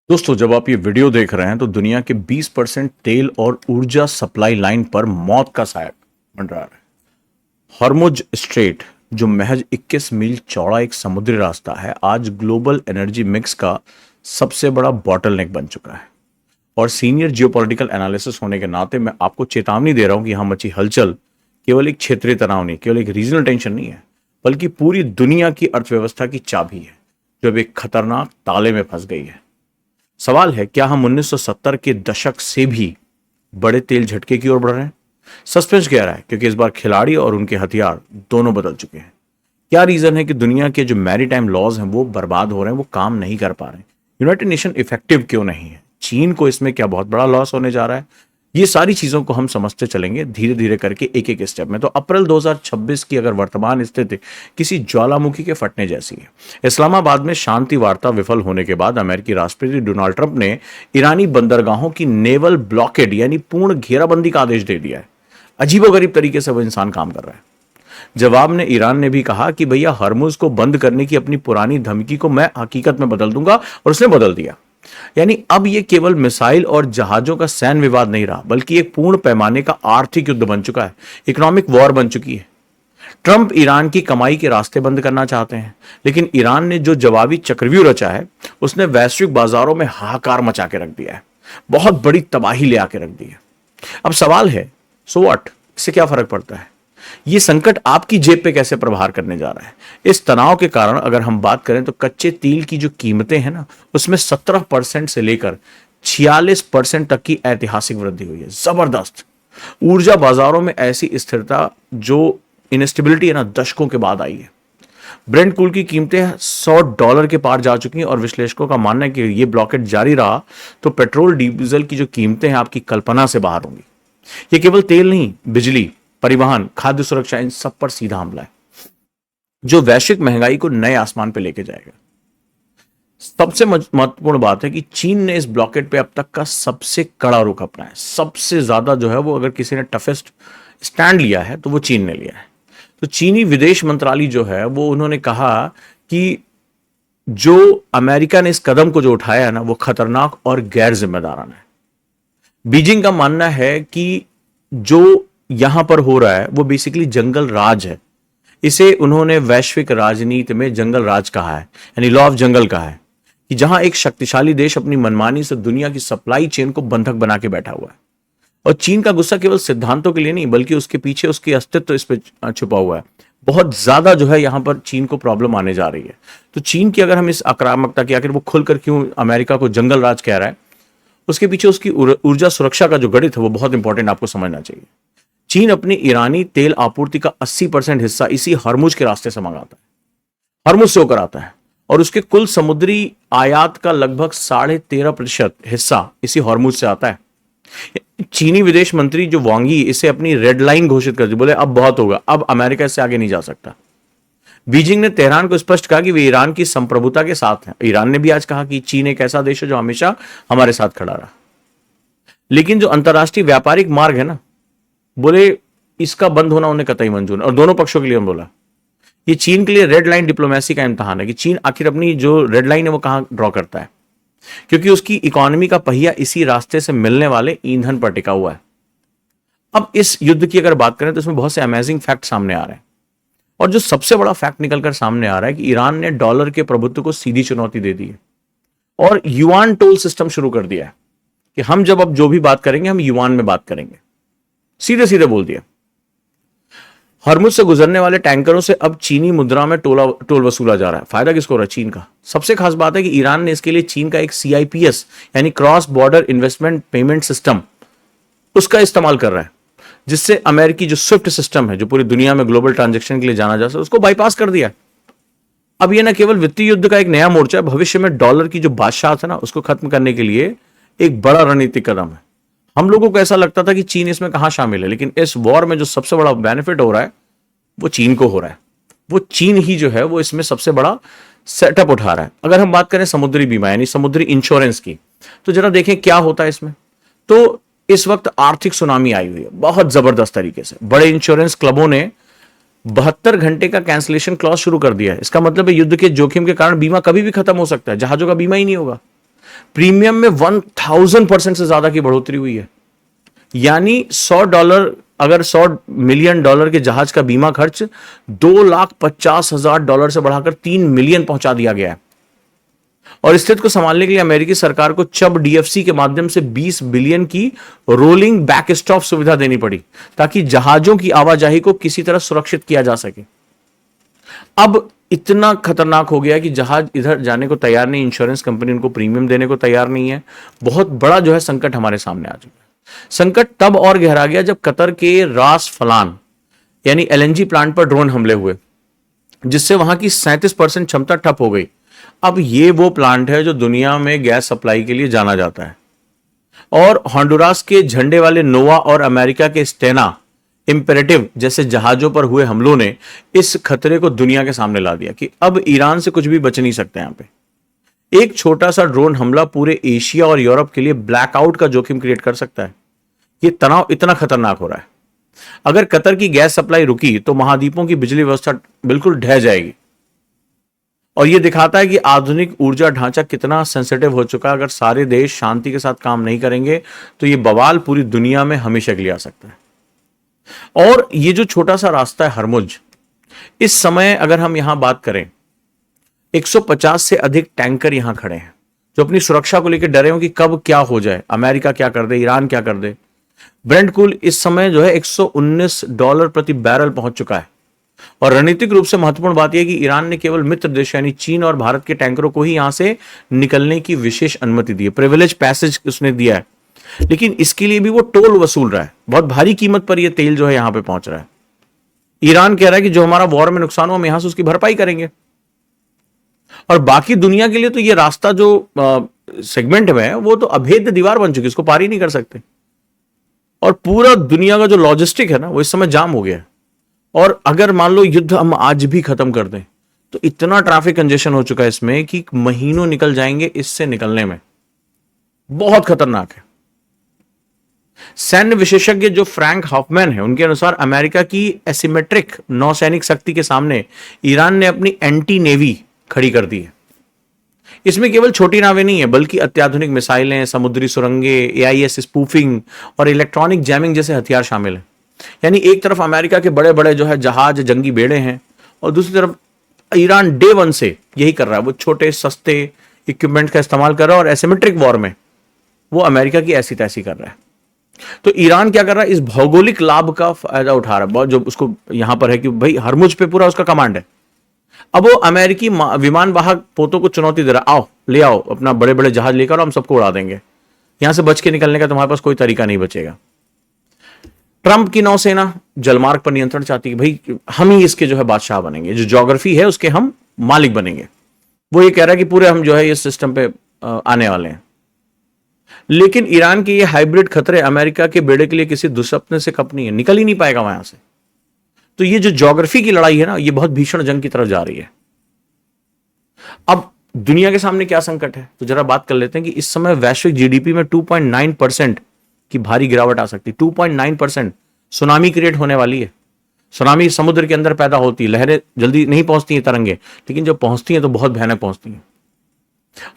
दोस्तों, जब आप ये वीडियो देख रहे हैं तो दुनिया के 20% तेल और ऊर्जा सप्लाई लाइन पर मौत का साया मंडरा रहा है। हॉर्मुज स्ट्रेट, जो महज 21 मील चौड़ा एक समुद्री रास्ता है, आज ग्लोबल एनर्जी मिक्स का सबसे बड़ा बॉटलनेक बन चुका है। और सीनियर जियोपॉलिटिकल एनालिसिस होने के नाते मैं आपको चेतावनी दे रहा हूं कि यहां मची हलचल केवल एक क्षेत्रीय तनाव नहीं, केवल एक रीजनल टेंशन नहीं है, बल्कि पूरी दुनिया की अर्थव्यवस्था की चाबी है जो अब एक खतरनाक ताले में फंस गई है। सवाल है, क्या हम 1970 के दशक से भी बड़े तेल झटके की ओर बढ़ रहे हैं? सस्पेंस गहरा है क्योंकि इस बार खिलाड़ी और उनके हथियार दोनों बदल चुके हैं। क्या रीजन है कि दुनिया के जो मैरीटाइम लॉज हैं वो बर्बाद हो रहे हैं, वो काम नहीं कर पा रहे हैं? यूनाइटेड नेशन इफेक्टिव क्यों नहीं है? चीन को इसमें क्या बहुत बड़ा लॉस होने जा रहा है? ये सारी चीजों को हम समझते चलेंगे धीरे धीरे करके, एक एक स्टेप में। तो अप्रैल 2026 की अगर वर्तमान स्थिति किसी ज्वालामुखी के फटने जैसी है। इस्लामाबाद में शांति वार्ता विफल होने के बाद अमेरिकी राष्ट्रपति डोनाल्ड ट्रंप ने ईरानी बंदरगाहों की नेवल ब्लॉकेड यानी पूर्ण घेराबंदी का आदेश दे दिया है। अजीबोगरीब तरीके से वो इंसान काम कर रहा है। जवाब में ईरान ने भी कहा कि भैया, हरमुज को बंद करने की अपनी पुरानी धमकी को मैं हकीकत में बदल दूंगा, और उसने बदल दिया। यानी अब यह केवल मिसाइल और जहाजों का सैन्य विवाद नहीं रहा, बल्कि एक पूर्ण पैमाने का आर्थिक युद्ध बन चुका है, इकोनॉमिक वॉर बन चुकी है। ट्रंप ईरान की कमाई के रास्ते बंद करना चाहते हैं, लेकिन ईरान ने जो जवाबी चक्रव्यूह रचा है उसने वैश्विक बाजारों में हाहाकार मचा के रख दिया है, बहुत बड़ी तबाही ले आके रख दी है। अब सवाल है, सो व्हाट, इससे क्या फर्क पड़ता है? ये संकट आपकी जेब पे कैसे प्रहार करने जा रहा है? इस तनाव के कारण अगर हम बात करें तो कच्चे तेल की जो कीमतें हैं ना, उसमें 17% से लेकर 46% तक की ऐतिहासिक वृद्धि हुई है। जबरदस्त। ऊर्जा बाजारों में ऐसी स्थिरता, जो इनस्टेबिलिटी है ना, दशकों के बाद आई है। ब्रेंट कूल की कीमतें $100 के पार जा चुकी हैं, और विश्लेषकों का मानना है कि ये ब्लॉकेट जारी रहा तो पेट्रोल डीजल की जो कीमतें हैं आपकी कल्पना से बाहर होंगी। ये केवल तेल नहीं, बिजली, परिवहन, खाद्य सुरक्षा, इन सब पर सीधा हमला है, जो वैश्विक महंगाई को नए आसमान पे लेके जाएगा। सबसे महत्वपूर्ण बात है कि चीन ने इस ब्लॉकेट पे अब तक का सबसे कड़ा रुख अपनाया है। सबसे ज्यादा जो है वो, अगर किसी ने टफेस्ट स्टैंड लिया है तो वो चीन ने लिया है। तो चीनी विदेश मंत्रालय जो है वो, उन्होंने कहा कि जो अमेरिका ने इस कदम को जो उठाया है ना, वो खतरनाक और गैर जिम्मेदाराना है। बीजिंग का मानना है कि जो यहां पर हो रहा है वो बेसिकली जंगल राज है। इसे उन्होंने वैश्विक राजनीति में जंगल राज कहा है, यानी लॉ ऑफ जंगल कहा है, कि जहां एक शक्तिशाली देश अपनी मनमानी से दुनिया की सप्लाई चेन को बंधक बना के बैठा हुआ है। और चीन का गुस्सा केवल सिद्धांतों के लिए नहीं, बल्कि उसके पीछे उसकी अस्तित्व इस पे छुपा हुआ है। बहुत ज्यादा जो है यहां पर चीन को प्रॉब्लम आने जा रही है। तो चीन की अगर हम इस आक्रामकता की, आखिर वो खुलकर क्यों अमेरिका को जंगल राज कह रहा है, उसके पीछे उसकी ऊर्जा सुरक्षा का जो गणित है वो बहुत इंपॉर्टेंट आपको समझना चाहिए। चीन अपनी ईरानी तेल आपूर्ति का 80% हिस्सा इसी हरमुज के रास्ते से मंगाता है, हरमुज से होकर आता है, और उसके कुल समुद्री आयात का लगभग 13.5% हिस्सा इसी हरमुज से आता है। चीनी विदेश मंत्री जो वांग यी इसे अपनी रेड लाइन घोषित कर दी, बोले अब बहुत होगा, अब अमेरिका इससे आगे नहीं जा सकता। बीजिंग ने तेहरान को स्पष्ट कहा कि वे ईरान की संप्रभुता के साथ हैं। ईरान ने भी आज कहा कि चीन एक ऐसा देश है जो हमेशा हमारे साथ खड़ा रहा। लेकिन जो अंतरराष्ट्रीय व्यापारिक मार्ग है ना, बोले इसका बंद होना उन्हें कतई मंजूर नहीं, और दोनों पक्षों के लिए हम बोला ये चीन के लिए रेड लाइन डिप्लोमेसी का इम्तहान है कि चीन आखिर अपनी जो रेड लाइन है वो कहां ड्रॉ करता है, क्योंकि उसकी इकोनॉमी का पहिया इसी रास्ते से मिलने वाले ईंधन पर टिका हुआ है। अब इस युद्ध की अगर बात करें तो इसमें बहुत से अमेजिंग फैक्ट सामने आ रहे हैं, और जो सबसे बड़ा फैक्ट निकलकर सामने आ रहा है कि ईरान ने डॉलर के प्रभुत्व को सीधी चुनौती दे दी है, और युआन टोल सिस्टम शुरू कर दिया है कि हम जब अब जो भी बात करेंगे हम युआन में बात करेंगे। सीधे सीधे बोल दिया। हरमुज से गुजरने वाले टैंकरों से अब चीनी मुद्रा में टोल वसूला जा रहा है। फायदा किसको हो रहा है? चीन का। सबसे खास बात है कि ईरान ने इसके लिए चीन का एक CIPS यानी cross border investment payment system, उसका इस्तेमाल कर रहा है, जिससे अमेरिकी जो स्विफ्ट सिस्टम है, जो पूरी दुनिया में ग्लोबल ट्रांजेक्शन के लिए जाना जाता है, उसको बाईपास कर दिया। अब यह न केवल वित्तीय युद्ध का एक नया मोर्चा है, भविष्य में डॉलर की जो बादशाह है ना, उसको खत्म करने के लिए एक बड़ा रणनीतिक कदम है। हम लोगों को ऐसा लगता था कि चीन इसमें कहां शामिल है, लेकिन इस वॉर में जो सबसे बड़ा बेनिफिट हो रहा है वो चीन को हो रहा है। वो चीन ही जो है वो इसमें सबसे बड़ा सेटअप उठा रहा है। अगर हम बात करें समुद्री बीमा यानी समुद्री इंश्योरेंस की, तो जरा देखें क्या होता है इसमें। तो इस वक्त आर्थिक सुनामी आई हुई है बहुत जबरदस्त तरीके से। बड़े इंश्योरेंस क्लबों ने 72 घंटे का कैंसिलेशन क्लॉज शुरू कर दिया है। इसका मतलब है युद्ध के जोखिम के कारण बीमा कभी भी खत्म हो सकता है, जहाजों का बीमा ही नहीं होगा। प्रीमियम में 1000% से ज्यादा की बढ़ोतरी हुई है। यानी $100, अगर $100 मिलियन के जहाज का बीमा खर्च $2,50,000 से बढ़ाकर $3 मिलियन पहुंचा दिया गया है। और स्थिति को संभालने के लिए अमेरिकी सरकार को चब डीएफसी के माध्यम से 20 बिलियन की रोलिंग बैकस्टॉप सुविधा देनी पड़ी, ताकि जहाजों की आवाजाही को किसी तरह सुरक्षित किया जा सके। अब इतना खतरनाक हो गया कि जहाज इधर जाने को तैयार नहीं, इंश्योरेंस कंपनी उनको प्रीमियम देने को तैयार नहीं है। बहुत बड़ा जो है संकट हमारे सामने आ चुका है। संकट तब और गहरा गया जब कतर के रास फलान यानी एलएनजी प्लांट पर ड्रोन हमले हुए, जिससे वहां की 37% क्षमता ठप हो गई। अब ये वो प्लांट है जो दुनिया में गैस सप्लाई के लिए जाना जाता है। और होंडुरास के झंडे वाले नोवा और अमेरिका के स्टेना इंपेरेटिव जैसे जहाजों पर हुए हमलों ने इस खतरे को दुनिया के सामने ला दिया कि अब ईरान से कुछ भी बच नहीं सकता। यहां पे एक छोटा सा ड्रोन हमला पूरे एशिया और यूरोप के लिए ब्लैकआउट का जोखिम क्रिएट कर सकता है। ये तनाव इतना खतरनाक हो रहा है। अगर कतर की गैस सप्लाई रुकी तो महाद्वीपों की बिजली व्यवस्था बिल्कुल ढह जाएगी। और यह दिखाता है कि आधुनिक ऊर्जा ढांचा कितना सेंसिटिव हो चुका है। अगर सारे देश शांति के साथ काम नहीं करेंगे तो यह बवाल पूरी दुनिया में हमेशा के लिए आ सकता है। और ये जो छोटा सा रास्ता है हरमुज, इस समय अगर हम यहां बात करें, 150 से अधिक टैंकर यहां खड़े हैं जो अपनी सुरक्षा को लेकर डरे हो कि कब क्या हो जाए, अमेरिका क्या कर दे, ईरान क्या कर दे। ब्रेंट कूल इस समय जो है $119 प्रति बैरल पहुंच चुका है। और रणनीतिक रूप से महत्वपूर्ण बात यह कि ईरान ने केवल मित्र देश यानी चीन और भारत के टैंकरों को ही यहां से निकलने की विशेष अनुमति दी है, प्रिविलेज पैसेज उसने दिया है। लेकिन इसके लिए भी वो टोल वसूल रहा है, बहुत भारी कीमत पर ये तेल जो है यहां पे पहुंच रहा है। ईरान कह रहा है कि जो हमारा वॉर में नुकसान हुआ हम यहां से उसकी भरपाई करेंगे। और बाकी दुनिया के लिए तो ये रास्ता जो सेगमेंट में है वो तो अभेद्य दीवार बन चुकी है, इसको पार ही नहीं कर सकते। और पूरा दुनिया का जो लॉजिस्टिक है ना वो इस समय जाम हो गया है। और अगर मान लो युद्ध हम आज भी खत्म कर दें तो इतना ट्रैफिक कंजेशन हो चुका है इसमें कि महीनों निकल जाएंगे इससे निकलने में। बहुत खतरनाक है। सैन्य विशेषज्ञ जो फ्रैंक हॉफमैन है उनके अनुसार अमेरिका की एसिमेट्रिक नौसैनिक शक्ति के सामने ईरान ने अपनी एंटी नेवी खड़ी कर दी है। इसमें केवल छोटी नावें नहीं है बल्कि अत्याधुनिक मिसाइलें, समुद्री सुरंगें, एआईएस स्पूफिंग और इलेक्ट्रॉनिक जैमिंग जैसे हथियार शामिल हैं। यानी एक तरफ अमेरिका के बड़े बड़े जो है जहाज, जंगी बेड़े हैं और दूसरी तरफ ईरान डे वन से यही कर रहा है। वो छोटे सस्ते इक्विपमेंट का इस्तेमाल कर रहा है और एसिमेट्रिक वॉर में वो अमेरिका की ऐसी तैसी कर रहा है। तो ईरान क्या कर रहा है, इस भौगोलिक लाभ का फायदा उठा रहा है बहुत, जो उसको यहां पर है कि भाई हरमुज पे पूरा उसका कमांड है। अब वो अमेरिकी विमान वाहक पोतों को चुनौती दे रहा, आओ ले आओ अपना बड़े बड़े जहाज लेकर, हम सबको उड़ा देंगे, यहां से बच के निकलने का तुम्हारे पास कोई तरीका नहीं बचेगा। ट्रंप की नौसेना जलमार्ग पर नियंत्रण चाहती है, भाई हम ही इसके जो है बादशाह बनेंगे, जो ज्योग्राफी है उसके हम मालिक बनेंगे। वो ये कह रहा है कि पूरे हम जो है इस सिस्टम पे आने वाले हैं। लेकिन ईरान के ये हाइब्रिड खतरे अमेरिका के बेड़े के लिए किसी दुस्सपने से कम नहीं है, निकल ही नहीं पाएगा वहां से। तो ये जो ज्योग्राफी की लड़ाई है ना, ये बहुत भीषण जंग की तरफ जा रही है। अब दुनिया के सामने क्या संकट है तो जरा बात कर लेते हैं कि इस समय वैश्विक जीडीपी में 2.9% की भारी गिरावट आ सकती है। 2.9%। सुनामी क्रिएट होने वाली है। सुनामी समुद्र के अंदर पैदा होती है, लहरें जल्दी नहीं पहुंचती हैं, तरंगे, लेकिन जब पहुंचती हैं तो बहुत भयानक पहुंचती हैं।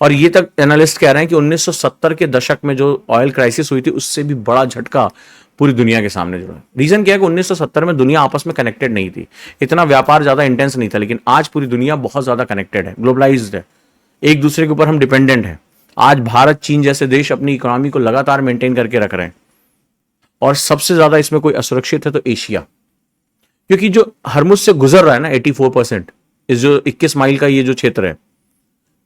और ये तक एनालिस्ट कह रहे हैं कि 1970 के दशक में जो ऑयल क्राइसिस हुई थी उससे भी बड़ा झटका पूरी दुनिया के सामने जुड़ा। रीजन क्या है कि 1970 में दुनिया आपस में कनेक्टेड नहीं थी, इतना व्यापार ज्यादा इंटेंस नहीं था। लेकिन आज पूरी दुनिया बहुत ज्यादा कनेक्टेड है, ग्लोबलाइज्ड है, एक दूसरे के ऊपर हम डिपेंडेंट है। आज भारत, चीन जैसे देश अपनी इकोनॉमी को लगातार मेंटेन करके रख रहे हैं। और सबसे ज्यादा इसमें कोई असुरक्षित है तो एशिया, क्योंकि जो हरमुज से गुजर रहा है ना 84%, इस जो 21 माइल का ये जो क्षेत्र है,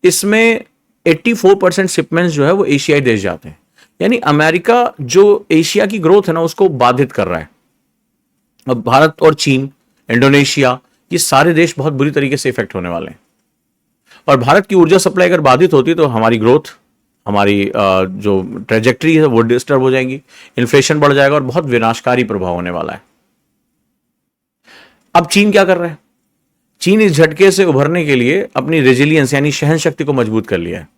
इसमें 84% शिपमेंट्स जो है वो एशियाई देश जाते हैं। यानी अमेरिका जो एशिया की ग्रोथ है ना उसको बाधित कर रहा है। अब भारत और चीन, इंडोनेशिया, ये सारे देश बहुत बुरी तरीके से इफेक्ट होने वाले हैं। और भारत की ऊर्जा सप्लाई अगर बाधित होती है तो हमारी ग्रोथ, हमारी जो ट्रेजेक्ट्री है वो डिस्टर्ब हो जाएगी, इन्फ्लेशन बढ़ जाएगा और बहुत विनाशकारी प्रभाव होने वाला है। अब चीन क्या कर रहा है? चीन इस झटके से उभरने के लिए अपनी रेजिलियंस यानी सहन शक्ति को मजबूत कर लिया है।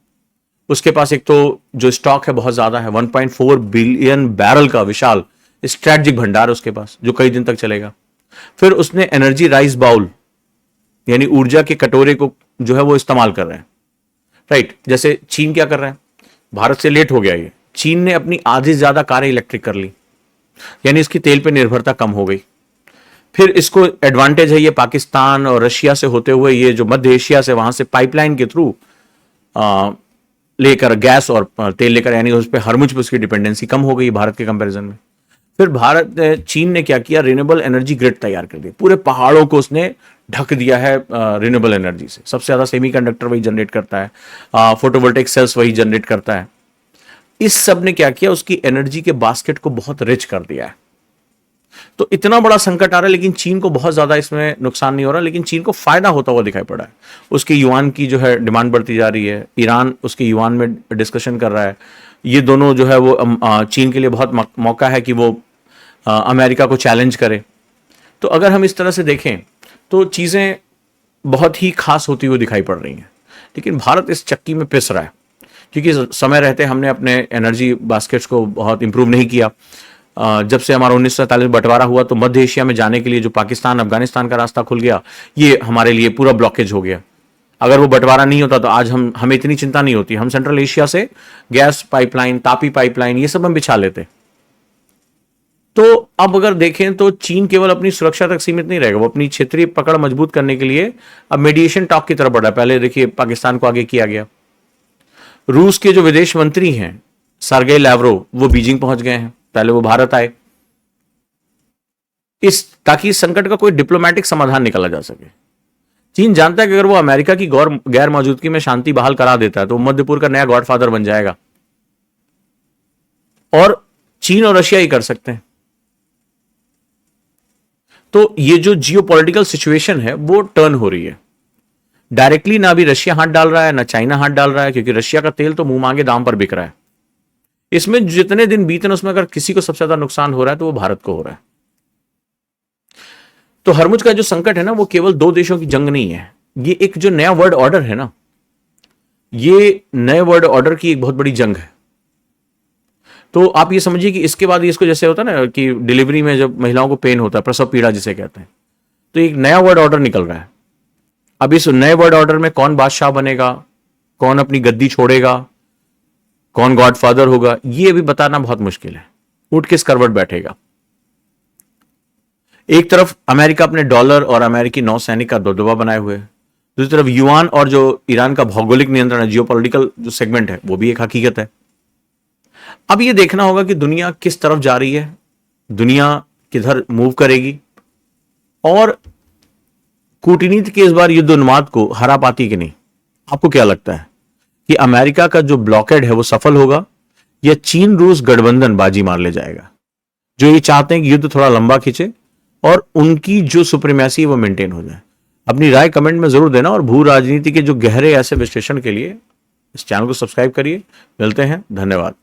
उसके पास एक तो जो स्टॉक है बहुत ज्यादा है, 1.4 बिलियन बैरल का विशाल स्ट्रेटजिक भंडार है उसके पास जो कई दिन तक चलेगा। फिर उसने एनर्जी राइस बाउल यानी ऊर्जा के कटोरे को जो है वो इस्तेमाल कर रहे हैं, राइट। जैसे चीन क्या कर रहा है, भारत से लेट हो गया ये। चीन ने अपनी आधी से ज्यादा कारें इलेक्ट्रिक कर ली, यानी इसकी तेल पे निर्भरता कम हो गई। फिर इसको एडवांटेज है ये पाकिस्तान और रशिया से होते हुए ये जो मध्य एशिया से वहां से पाइपलाइन के थ्रू लेकर गैस और तेल लेकर, यानी उस पर हरमुज पे उसकी डिपेंडेंसी कम हो गई भारत के कंपैरिजन में। फिर चीन ने क्या किया, रिन्यूएबल एनर्जी ग्रिड तैयार कर दी, पूरे पहाड़ों को उसने ढक दिया है रिन्यूएबल एनर्जी से। सबसे ज्यादा सेमीकंडक्टर वही जनरेट करता है, फोटोवोल्टेइक सेल्स वही जनरेट करता है। इस सब ने क्या किया, उसकी एनर्जी के बास्केट को बहुत रिच कर दिया है। तो इतना बड़ा संकट आ रहा है, लेकिन चीन को बहुत ज्यादा इसमें नुकसान नहीं हो रहा, लेकिन चीन को फायदा होता हुआ दिखाई पड़ा है। उसके युआन की जो है डिमांड बढ़ती जा रही है, ईरान उसके युआन में डिस्कशन कर रहा है। ये दोनों जो है वो चीन के लिए बहुत मौका है कि वो अमेरिका को चैलेंज करे। तो अगर हम इस तरह से देखें तो चीजें बहुत ही खास होती हुई दिखाई पड़ रही हैं, लेकिन भारत इस चक्की में पिस रहा है, क्योंकि समय रहते हमने अपने एनर्जी बास्केट्स को बहुत इंप्रूव नहीं किया। जब से हमारा 1947 में बंटवारा हुआ तो मध्य एशिया में जाने के लिए जो पाकिस्तान अफगानिस्तान का रास्ता खुल गया, ये हमारे लिए पूरा ब्लॉकेज हो गया। अगर वो बंटवारा नहीं होता तो आज हमें इतनी चिंता नहीं होती। हम सेंट्रल एशिया से गैस पाइपलाइन, तापी पाइपलाइन, ये सब हम बिछा लेते। तो अब अगर देखें तो चीन केवल अपनी सुरक्षा तक सीमित नहीं रहेगा, वो अपनी क्षेत्रीय पकड़ मजबूत करने के लिए अब मीडिएशन टॉक की तरफ बढ़ा है। पहले देखिए पाकिस्तान को आगे किया गया। रूस के जो विदेश मंत्री हैं सर्गेई लैवरोव, वो बीजिंग पहुंच गए हैं, पहले वो भारत आए, ताकि इस संकट का कोई डिप्लोमेटिक समाधान निकाला जा सके। चीन जानता है कि अगर वो अमेरिका की गैर मौजूदगी में शांति बहाल करा देता है तो मध्य पूर्व का नया गॉडफादर बन जाएगा, और चीन और रशिया ही कर सकते हैं। तो ये जो जियोपॉलिटिकल सिचुएशन है वो टर्न हो रही है। डायरेक्टली ना भी रशिया हाथ डाल रहा है ना चाइना हाथ डाल रहा है, क्योंकि रशिया का तेल तो मुंह मांगे दाम पर बिक रहा है। इसमें जितने दिन बीते उसमें अगर किसी को सबसे ज्यादा नुकसान हो रहा है तो वो भारत को हो रहा है। तो हरमुज का जो संकट है ना, वो केवल दो देशों की जंग नहीं है, ये एक जो नया वर्ल्ड ऑर्डर है ना, ये नए वर्ल्ड ऑर्डर की एक बहुत बड़ी जंग है। तो आप ये समझिए कि इसके बाद इसको जैसे होता है ना कि डिलीवरी में जब महिलाओं को पेन होता है, प्रसव पीड़ा जिसे कहते हैं, तो एक नया वर्ल्ड ऑर्डर निकल रहा है। अब इस नए वर्ल्ड ऑर्डर में कौन बादशाह बनेगा, कौन अपनी गद्दी छोड़ेगा, कौन गॉडफादर होगा, ये अभी बताना बहुत मुश्किल है। ऊंट किस करवट बैठेगा। एक तरफ अमेरिका अपने डॉलर और अमेरिकी नौसैनिक का दबदबा बनाए हुए है, दूसरी तरफ युआन और जो ईरान का भौगोलिक नियंत्रण है, जियोपॉलिटिकल जो सेगमेंट है, वो भी एक हकीकत है। अब ये देखना होगा कि दुनिया किस तरफ जा रही है, दुनिया किधर मूव करेगी, और कूटनीति के इस बार युद्ध उन्माद को हरा पाती कि नहीं। आपको क्या लगता है कि अमेरिका का जो ब्लॉकेड है वो सफल होगा, या चीन रूस गठबंधन बाजी मार ले जाएगा, जो ये चाहते हैं कि युद्ध थोड़ा लंबा खींचे और उनकी जो सुप्रीमेसी वो मेंटेन हो जाए। अपनी राय कमेंट में जरूर देना, और भू राजनीति के जो गहरे ऐसे विश्लेषण के लिए इस चैनल को सब्सक्राइब करिए। मिलते हैं, धन्यवाद।